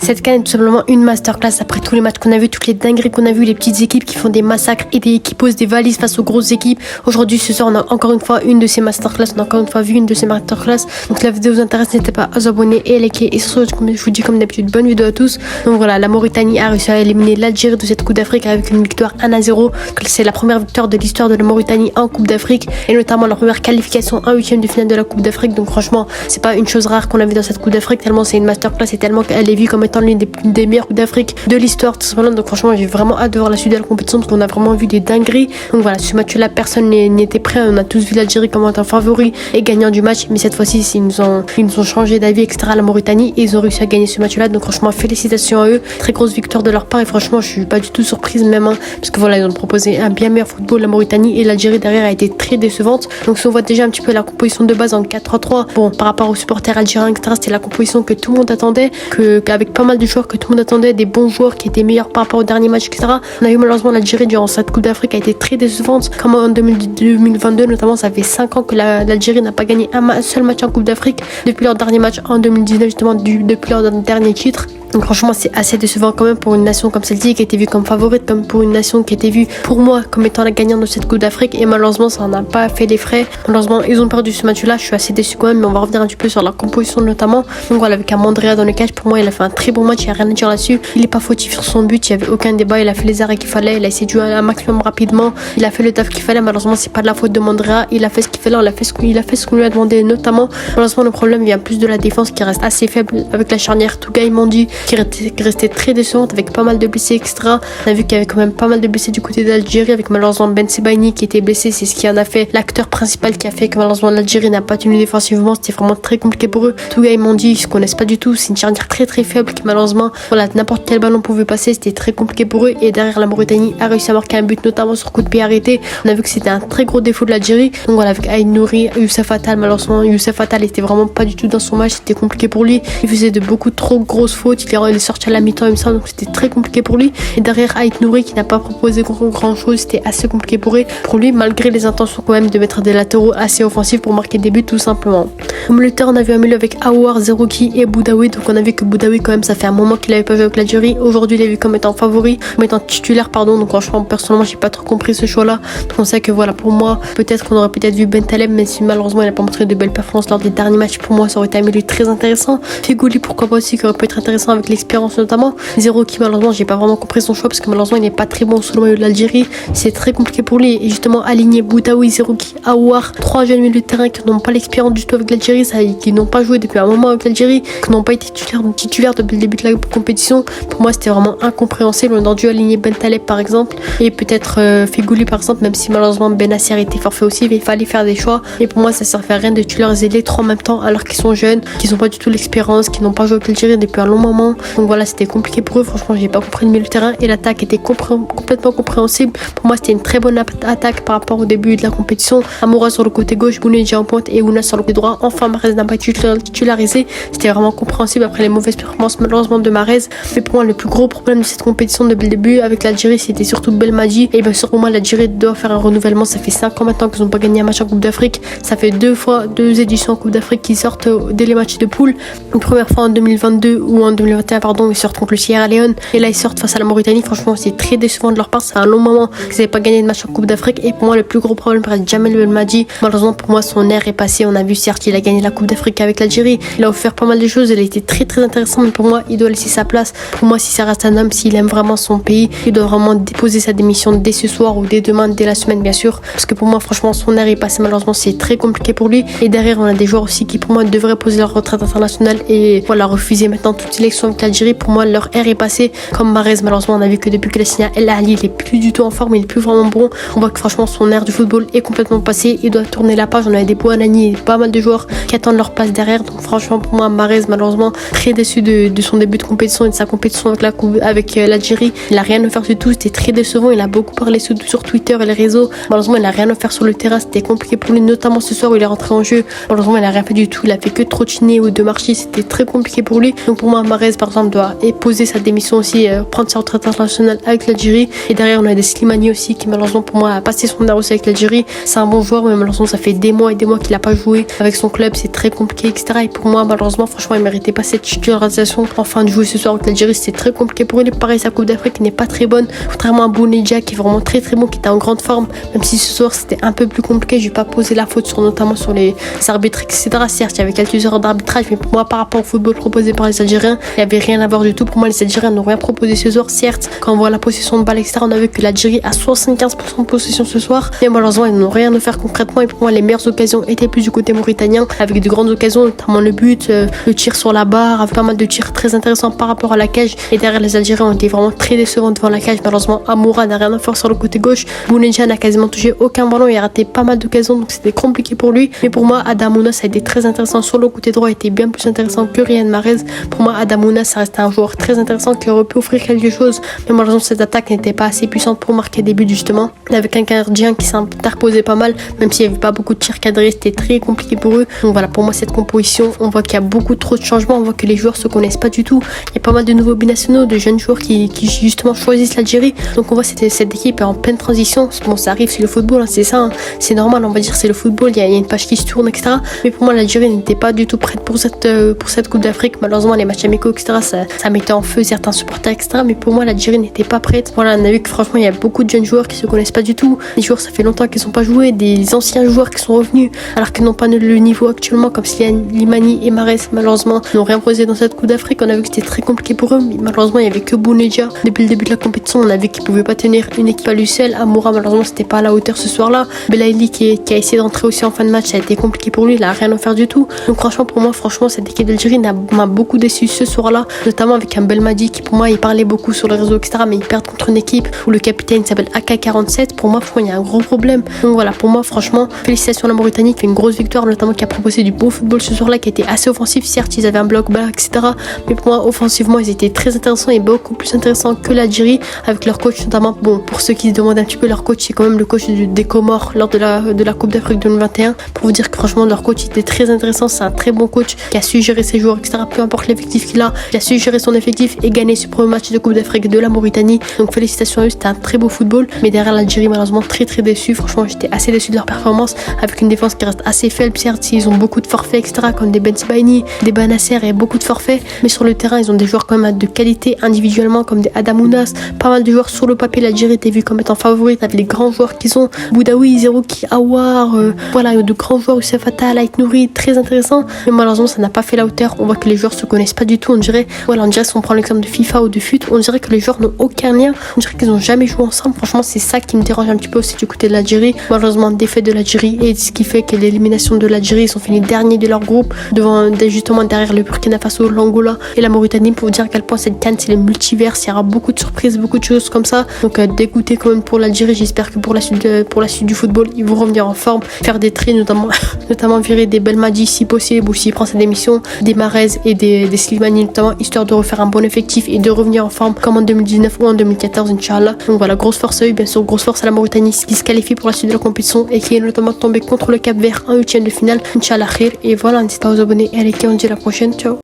Cette CAN est tout simplement une masterclass après tous les matchs qu'on a vu, toutes les dingueries qu'on a vu, les petites équipes qui font des massacres et qui posent des valises face aux grosses équipes. Aujourd'hui, ce soir, on a encore une fois une de ces masterclass, on a encore une fois vu une de ces masterclass. Donc si la vidéo vous intéresse, n'hésitez pas à vous abonner et à liker. Et surtout, je vous dis comme d'habitude, bonne vidéo à tous. Donc voilà, la Mauritanie a réussi à éliminer l'Algérie de cette Coupe d'Afrique avec une victoire 1-0. C'est la première victoire de l'histoire de la Mauritanie en Coupe d'Afrique et notamment la première qualification en huitième de finale de la Coupe d'Afrique. Donc franchement, c'est pas une chose rare qu'on a vu dans cette Coupe d'Afrique, tellement c'est une masterclass et tellement qu'elle est vue comme étant l'une des meilleures Coupe d'Afrique de l'histoire tout simplement. Donc franchement, j'ai vraiment hâte de voir la suite de la compétition parce qu'on a vraiment vu des dingueries. Donc voilà, ce match là personne n'était prêt, on a tous vu l'Algérie comme étant favori et gagnant du match, mais cette fois-ci ils nous ont changé d'avis, etc. la Mauritanie, et ils ont réussi à gagner ce match là. Donc franchement, félicitations à eux, très grosse victoire de leur part et franchement je suis pas du tout surprise même parce que voilà, ils ont proposé un bien meilleur football la Mauritanie, et l'Algérie derrière a été très décevante. Donc si on voit déjà un petit peu la composition de base en 4-3-3, bon, par rapport aux supporters algériens, etc., c'était la composition que tout le monde attendait, qu'avec pas mal de joueurs que tout le monde attendait, des bons joueurs qui étaient meilleurs par rapport au dernier match, etc. On a vu malheureusement l'Algérie durant cette Coupe d'Afrique a été très décevante, comme en 2022 notamment. Ça fait 5 ans que l'Algérie n'a pas gagné un seul match en Coupe d'Afrique depuis leur dernier match en 2019, justement depuis leur dernier titre. Donc franchement, c'est assez décevant quand même pour une nation comme celle-ci qui était vue comme favorite, comme pour une nation qui était vue pour moi comme étant la gagnante de cette Coupe d'Afrique, et malheureusement ça n'a pas fait les frais. Malheureusement ils ont perdu ce match-là, je suis assez déçu quand même, mais on va revenir un petit peu sur la composition notamment. Donc voilà, avec un Mandrea dans le catch, pour moi il a fait un très bon match, il n'y a rien à dire là-dessus. Il est pas fautif sur son but, il n'y avait aucun débat, il a fait les arrêts qu'il fallait, il a essayé de jouer un maximum rapidement, il a fait le taf qu'il fallait. Malheureusement c'est pas de la faute de Mandrea, il a fait ce qu'il fallait, il a fait ce qu'on lui a demandé notamment. Malheureusement le problème vient plus de la défense qui reste assez faible avec la charnière Tougaï Mendy qui restait très décevante avec pas mal de blessés, etc. On a vu qu'il y avait quand même pas mal de blessés du côté d'Algérie, avec malheureusement Ben Sebaini qui était blessé. C'est ce qui en a fait l'acteur principal qui a fait que malheureusement l'Algérie n'a pas tenu défensivement. C'était vraiment très compliqué pour eux. Tougaï Mendy, ils se connaissent pas du tout, c'est une charnière très très faible qui malheureusement, voilà, n'importe quel ballon pouvait passer, c'était très compliqué pour eux. Et derrière, la Mauritanie a réussi à marquer un but, notamment sur coup de pied arrêté. On a vu que c'était un très gros défaut de l'Algérie. Donc voilà, avec Aïd Nouri, Youssef Attal, malheureusement Youssef Attal était vraiment pas du tout dans son match, c'était compliqué pour lui. Il faisait de beaucoup trop grosses fautes, il est sorti à la mi-temps il me semble, donc c'était très compliqué pour lui. Et derrière, Aïd Nouri qui n'a pas proposé grand chose, c'était assez compliqué pour lui, malgré les intentions quand même de mettre des latéraux assez offensifs pour marquer des buts tout simplement. Au milieu de terrain, on a vu un milieu avec Aouar, Zerouki et Boudaoui. Donc on a vu que Boudaoui quand même, ça fait un moment qu'il avait pas joué avec l'Algérie. Aujourd'hui il est vu comme étant favori, comme étant titulaire pardon. Donc franchement personnellement j'ai pas trop compris ce choix là. Donc on sait que voilà, pour moi peut-être qu'on aurait peut-être vu Bentaleb, mais si malheureusement il n'a pas montré de belles performances lors des derniers matchs, pour moi ça aurait été un milieu très intéressant. Figouli pourquoi pas aussi, qui aurait pu être intéressant avec l'expérience notamment. Zerouki malheureusement j'ai pas vraiment compris son choix parce que malheureusement il n'est pas très bon sous le maillot de l'Algérie, c'est très compliqué pour lui. Et justement aligner Boudaoui, Zerouki, Aouar, 3 jeunes milieux de terrain qui n'ont pas l'expérience du tout avec l'Algérie, qui n'ont pas joué depuis un moment avec l'Algérie, qui n'ont pas été titulaires depuis le début de la compétition, pour moi c'était vraiment incompréhensible. On aurait dû aligner Bentaleb par exemple et peut-être Figouli par exemple, même si malheureusement Benasser était forfait aussi, mais il fallait faire des choix. Et pour moi ça servait à rien de tuer leurs ailiers trois en même temps alors qu'ils sont jeunes, qu'ils n'ont pas du tout l'expérience, qu'ils n'ont pas joué avec l'Algérie depuis un long moment. Donc voilà, c'était compliqué pour eux. Franchement j'ai pas compris le milieu de terrain, et l'attaque était complètement compréhensible. Pour moi c'était une très bonne attaque par rapport au début de la compétition. Amoura sur le côté gauche, Bounedjah en pointe et Ouna sur le côté droit. Enfin Mahrez n'a pas été titularisé, c'était vraiment compréhensible après les mauvaises performances malheureusement de Mahrez. Mais pour moi le plus gros problème de cette compétition depuis le début avec l'Algérie, c'était surtout Belmadi. Et bien sûr pour moi l'Algérie doit faire un renouvellement. Ça fait 5 ans maintenant qu'ils n'ont pas gagné un match en Coupe d'Afrique. Ça fait deux éditions en Coupe d'Afrique qui sortent dès les matchs de poule. Une première fois en 2022 ou en 2021 pardon, ils sortent contre le Sierra Leone, et là ils sortent face à la Mauritanie. Franchement c'est très décevant de leur part, c'est un long moment qu'ils n'avaient pas gagné de match en Coupe d'Afrique. Et pour moi le plus gros problème reste Djamel Belmadi. Malheureusement pour moi son air est passé. On a vu certes qu'il a gagné la Coupe d'Afrique avec l'Algérie, il a offert pas mal de choses, il a été très très intéressant, mais pour moi il doit laisser sa place. Pour moi si ça reste un homme, s'il aime vraiment son pays, il doit vraiment déposer sa démission dès ce soir ou dès demain, dès la semaine bien sûr, parce que pour moi franchement son air est passé. Malheureusement c'est très compliqué pour lui. Et derrière on a des joueurs aussi qui pour moi devraient poser leur retraite internationale et voilà, refuser maintenant toute sélection avec l'Algérie. Pour moi leur air est passé, comme Mahrez. Malheureusement on a vu que depuis qu'il a signé El Ahly, il est plus du tout en forme, il est plus vraiment bon. On voit que franchement son air du football est complètement passé, il doit tourner la page. On avait des Bouanani et pas mal de joueurs qui attendent leur passe derrière. Donc franchement pour moi Mahrez malheureusement très déçu de son début de compétition et de sa compétition avec l'Algérie. Il a rien offert du tout, c'était très décevant. Il a beaucoup parlé sur Twitter et les réseaux. Malheureusement il a rien offert sur le terrain, c'était compliqué pour lui, notamment ce soir où il est rentré en jeu. Malheureusement il a rien fait du tout, il a fait que trottiner ou de marcher, c'était très compliqué pour lui. Donc pour moi Mahrez Mahrez par exemple doit poser sa démission aussi, prendre sa retraite internationale avec l'Algérie. Et derrière on a des Slimani aussi qui malheureusement pour moi a passé son heure aussi avec l'Algérie. C'est un bon joueur mais malheureusement ça fait des mois et des mois qu'il a pas joué avec son club, c'est très compliqué etc. Et pour moi malheureusement franchement il méritait pas cette titularisation en fin de jouer ce soir avec l'Algérie, c'était très compliqué pour lui. Pareil sa Coupe d'Afrique n'est pas très bonne, contrairement à Bounedjah qui est vraiment très très bon, qui était en grande forme, même si ce soir c'était un peu plus compliqué. Je vais pas poser la faute sur notamment sur les arbitres etc. Certes il y avait quelques erreurs d'arbitrage mais pour moi par rapport au football proposé par les Algériens il y avait rien à voir du tout. Pour moi les Algériens n'ont rien proposé ce soir. Certes quand on voit la possession de balle etc. on a vu que l'Algérie a 75% de possession ce soir mais malheureusement ils n'ont rien à faire concrètement. Et pour moi les meilleures occasions étaient plus du côté mauritanien avec de grandes occasions, notamment le but, le tir sur la barre, avec pas mal de tirs très intéressants par rapport à la cage. Et derrière les Algériens ont été vraiment très décevants devant la cage. Malheureusement Amoura n'a rien à faire sur le côté gauche, Bounedjah n'a quasiment touché aucun ballon, il a raté pas mal d'occasions donc c'était compliqué pour lui. Mais pour moi Adamouna ça a été très intéressant sur le côté droit, était bien plus intéressant que Riyad Mahrez. Pour moi Adamouna ça reste un joueur très intéressant qui aurait pu offrir quelque chose mais malheureusement cette attaque n'était pas assez puissante pour marquer des buts justement, avec un gardien qui s'interposait pas mal, même s'il n'y avait pas beaucoup de tirs cadrés, c'était très compliqué pour eux. Donc voilà, pour moi cette composition, on voit qu'il y a beaucoup trop de changements, on voit que les joueurs se connaissent pas du tout, il y a pas mal de nouveaux binationaux, de jeunes joueurs qui justement choisissent l'Algérie. Donc on voit cette équipe est en pleine transition. Bon ça arrive, c'est le football, hein, c'est ça, hein, c'est normal, on va dire c'est le football, il y a une page qui se tourne etc. Mais pour moi l'Algérie n'était pas du tout prête pour cette Coupe d'Afrique. Malheureusement les matchs amicaux etc. ça mettait en feu certains supporters etc. Mais pour moi l'Algérie n'était pas prête. Voilà, on a vu que franchement il y a beaucoup de jeunes joueurs qui se connaissent pas du tout, des joueurs ça fait longtemps qu'ils sont pas joués, des anciens joueurs qui sont revenus alors qu'ils n'ont pas le niveau actuellement comme Slimani et Mahrez malheureusement n'ont rien posé dans cette Coupe d'Afrique. On a vu que c'était très compliqué pour eux, mais malheureusement il y avait que Bounedjah depuis le début de la compétition, on a vu qu'il pouvait pas tenir une équipe à lui seul. Amoura malheureusement c'était pas à la hauteur ce soir là. Belaïli qui a essayé d'entrer aussi en fin de match, ça a été compliqué pour lui, il a rien à faire du tout. Donc franchement pour moi cette équipe d'Algérie m'a beaucoup déçu ce soir là, notamment avec un Belmadi qui pour moi il parlait beaucoup sur les réseaux etc. mais ils perdent contre une équipe où le capitaine s'appelle AK-47. Pour moi franchement il y a un gros problème. Donc voilà, pour moi franchement félicitations à la Mauritanie qui fait une grosse victoire, notamment qui a proposé du beau football ce soir là, qui était assez offensif. Certes ils avaient un bloc bas etc. mais pour moi offensivement ils étaient très intéressants et beaucoup plus intéressants que l'Algérie avec leur coach notamment. Bon pour ceux qui se demandent un petit peu, leur coach c'est quand même le coach des Comores lors de la Coupe d'Afrique 2021. Pour vous dire que franchement leur coach était très intéressant, c'est un très bon coach qui a su gérer ses joueurs etc. Peu importe l'effectif qu'il a, il a su gérer son effectif et gagner ce premier match de Coupe d'Afrique de la Mauritanie. Donc félicitations à eux, c'était un très beau football. Mais derrière l'Algérie malheureusement très déçu. Franchement j'étais assez déçu de leur performance avec une défense qui reste assez faible. Certes ils ont beaucoup de forfaits etc. comme des Ben Sebaini, des Banasser et beaucoup de forfaits, mais sur le terrain ils ont des joueurs quand même de qualité individuellement comme des Adamounas, pas mal de joueurs. Sur le papier l'Algérie était vue comme étant favorite avec les grands joueurs qu'ils ont, Boudaoui, Zerouki, Awar, voilà de grands joueurs, Youssef Attal, Ait Nouri, très intéressant. Mais malheureusement ça n'a pas fait la hauteur. On voit que les joueurs se connaissent pas du tout. On dirait si on prend l'exemple de FIFA ou de FUT, on dirait que les joueurs n'ont aucun lien, on dirait qu'ils n'ont jamais joué ensemble. Franchement c'est ça qui me dérange un petit peu aussi du côté de l'Algérie. Malheureusement défaite de l'Algérie et ce qui fait que l'élimination de l'Algérie, ils sont finis derniers de leur groupe justement derrière le Burkina Faso, l'Angola et la Mauritanie. Pour vous dire à quel point cette CAN c'est le multivers, il y aura beaucoup de surprises, beaucoup de choses comme ça. Donc dégoûté quand même pour l'Algérie. J'espère que pour la suite du football ils vont revenir en forme, faire des tris notamment virer des Belmadi si possible ou s'il prend sa démission, des Mahrez et des Slimani notamment, histoire de refaire un bon effectif et de revenir en forme comme en 2019 ou en 2014 Inch'Allah. Donc voilà, grosse force à eux, bien sûr grosse force à la Mauritanie qui se qualifie pour la suite de la compétition et qui est notamment tombé contre le Cap Vert en 8e de finale. Inch'Allah khir. Et voilà, n'hésitez pas à vous abonner et à liker, on se dit à la prochaine, ciao.